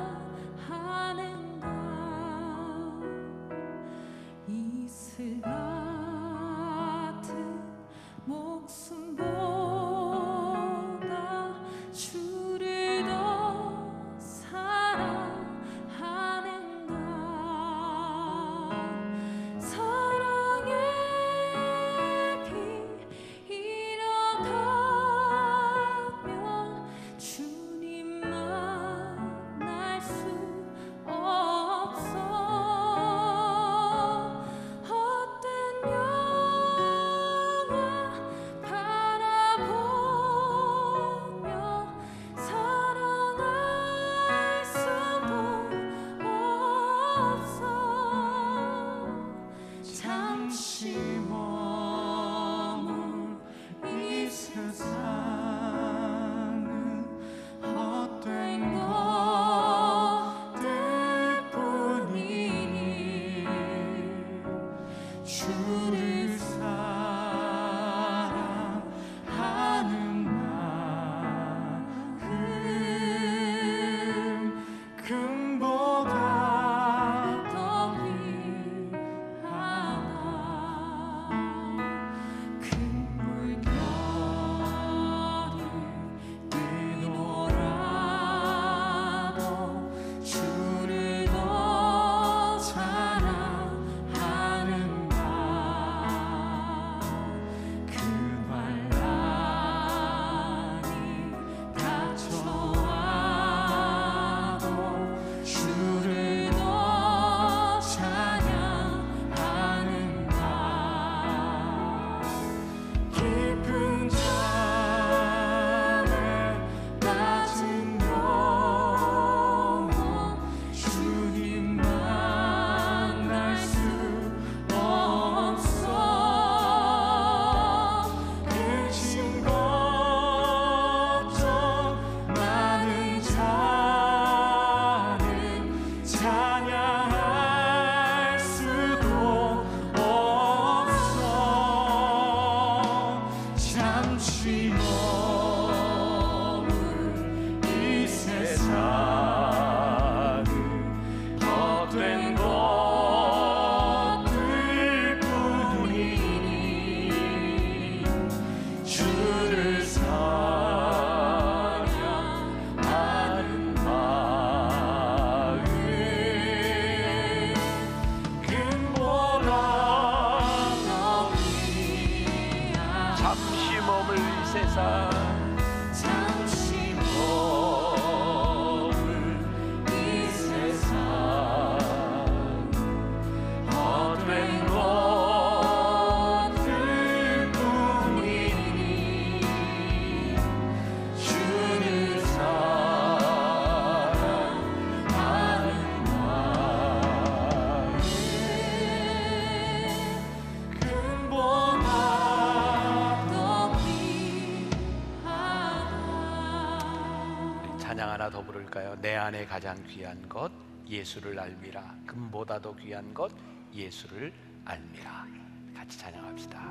찬양 하나 더 부를까요? 내 안에 가장 귀한 것 예수를 알미라. 금보다도 귀한 것 예수를 알미라. 같이 찬양합시다.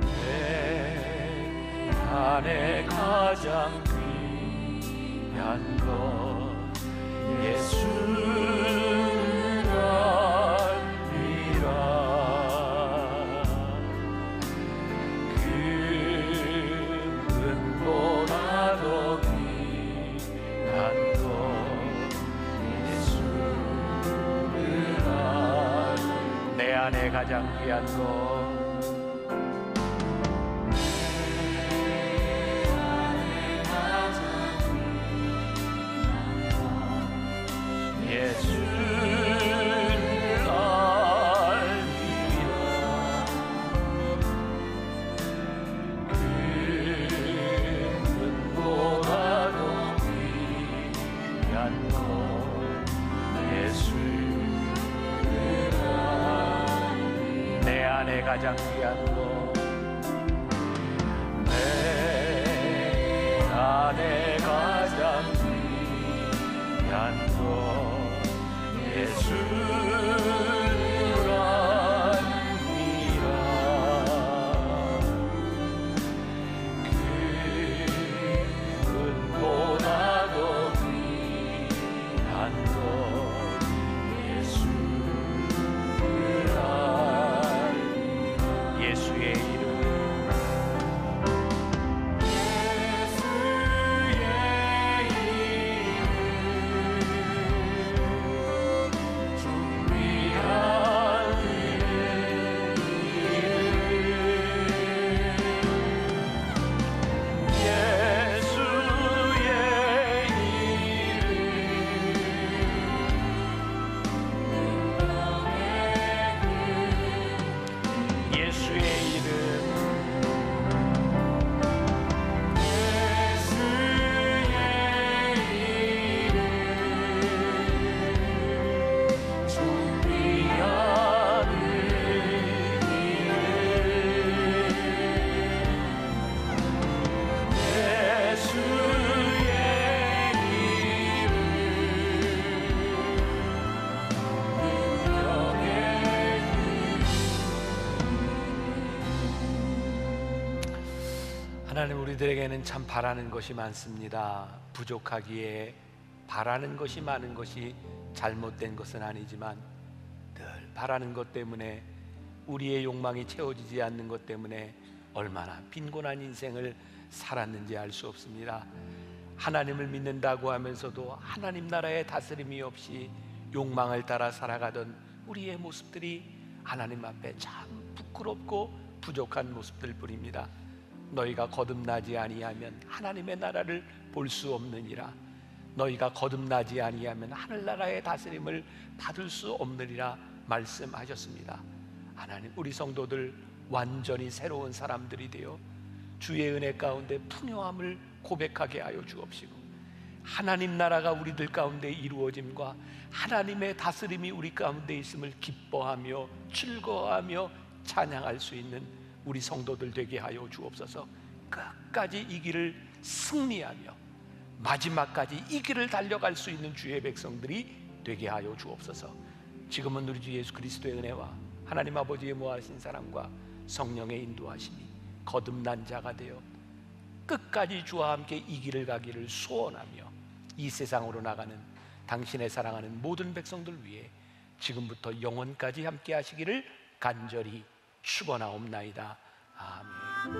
내 안에 가장 귀한 것 예수를 알미라. 금보다도 귀한 것 예수를 알미라. 내 안에 가장 귀한 것 예수를 알미라. 금보다도 귀한 것 예수를 알미라. 내 안에 가장 귀한 것 내 안에 가장 귀한 것 예수를 알미라. 금보다도 귀한 것 예수를 알미라. 예수의 이름 하나님, 우리들에게는 참 바라는 것이 많습니다. 부족하기에 바라는 것이 많은 것이 잘못된 것은 아니지만 늘 바라는 것 때문에 우리의 욕망이 채워지지 않는 것 때문에 얼마나 빈곤한 인생을 살았는지 알 수 없습니다. 하나님을 믿는다고 하면서도 하나님 나라의 다스림이 없이 욕망을 따라 살아가던 우리의 모습들이 하나님 앞에 참 부끄럽고 부족한 모습들 뿐입니다. 너희가 거듭나지 아니하면 하나님의 나라를 볼 수 없느니라. 너희가 거듭나지 아니하면 하늘나라의 다스림을 받을 수 없느니라 말씀하셨습니다. 하나님, 우리 성도들 완전히 새로운 사람들이 되어 주의 은혜 가운데 풍요함을 고백하게 하여 주옵시고, 하나님 나라가 우리들 가운데 이루어짐과 하나님의 다스림이 우리 가운데 있음을 기뻐하며 즐거워하며 찬양할 수 있는 우리 성도들 되게 하여 주옵소서. 끝까지 이 길을 승리하며 마지막까지 이 길을 달려갈 수 있는 주의 백성들이 되게 하여 주옵소서. 지금은 우리 주 예수 그리스도의 은혜와 하나님 아버지의 무한하신 사랑과 성령의 인도하심이 거듭난 자가 되어 끝까지 주와 함께 이 길을 가기를 소원하며 이 세상으로 나가는 당신의 사랑하는 모든 백성들 위해 지금부터 영원까지 함께 하시기를 간절히 축원하옵나이다. 아멘.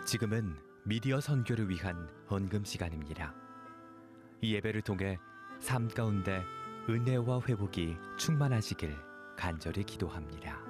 지금은 미디어 선교를 위한 헌금 시간입니다. 이 예배를 통해 삶 가운데 은혜와 회복이 충만하시길 간절히 기도합니다.